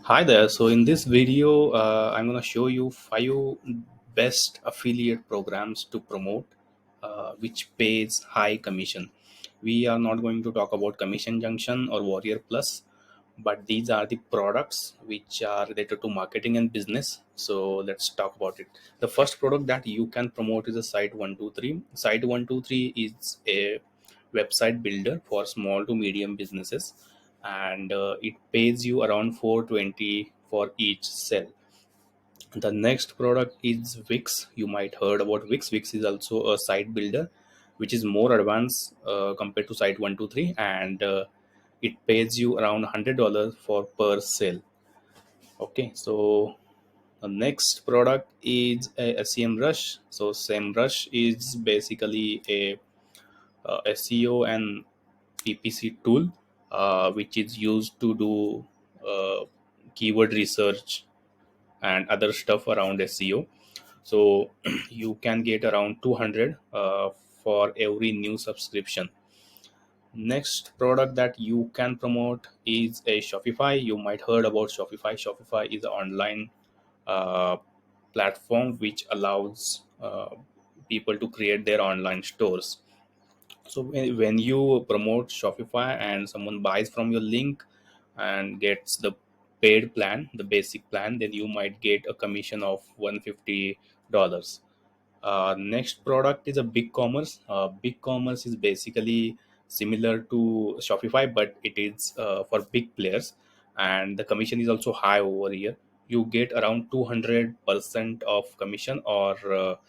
Hi there. So in this video, I'm going to show you 5 best affiliate programs to promote, which pays high commission. We are not going to talk about Commission Junction or Warrior Plus, but these are the products which are related to marketing and business. So let's talk about it. The first product that you can promote is a Site 123. Site 123 is a website builder for small to medium businesses, and it pays you around 420 for each sell. The next product is Wix. You might heard about Wix. Wix is also a site builder which is more advanced compared to Site 123, and it pays you around $100 for per sale. Okay, so the next product is a CMRush. So CMRush is basically a SEO and PPC tool, which is used to do keyword research and other stuff around SEO. So you can get around 200 for every new subscription. Next product that you can promote is a Shopify. You might heard about Shopify. Shopify is an online uh, platform which allows people to create their online stores. So when you promote Shopify and someone buys from your link and gets the paid plan, the basic plan, then you might get a commission of $150. Next product is a Bigcommerce. Bigcommerce is basically similar to Shopify, but it is for big players, and the commission is also high over here. You get around 200% of commission, or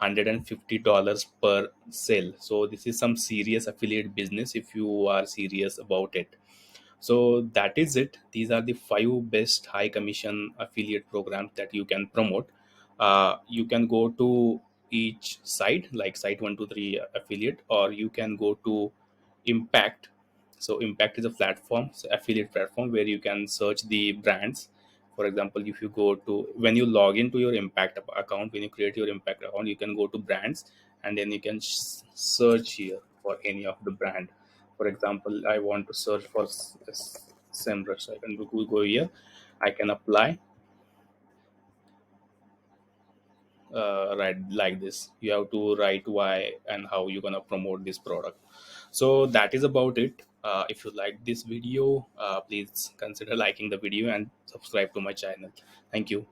$150 per sale. So this is some serious affiliate business if you are serious about it. So that is it. These are the 5 best high commission affiliate programs that you can promote. You can go to each site, like Site 123 affiliate, or you can go to Impact. So Impact is a platform, so affiliate platform, where you can search the brands. For example, if you go to, when you log into your Impact account, when you create your Impact account, you can go to brands, and then you can search here for any of the brand. For example, I want to search for SEMrush. I can go here. I can apply, right, like this. You have to write why and how you're gonna promote this product. So that is about it. If you like this video, please consider liking the video and subscribe to my channel. Thank you.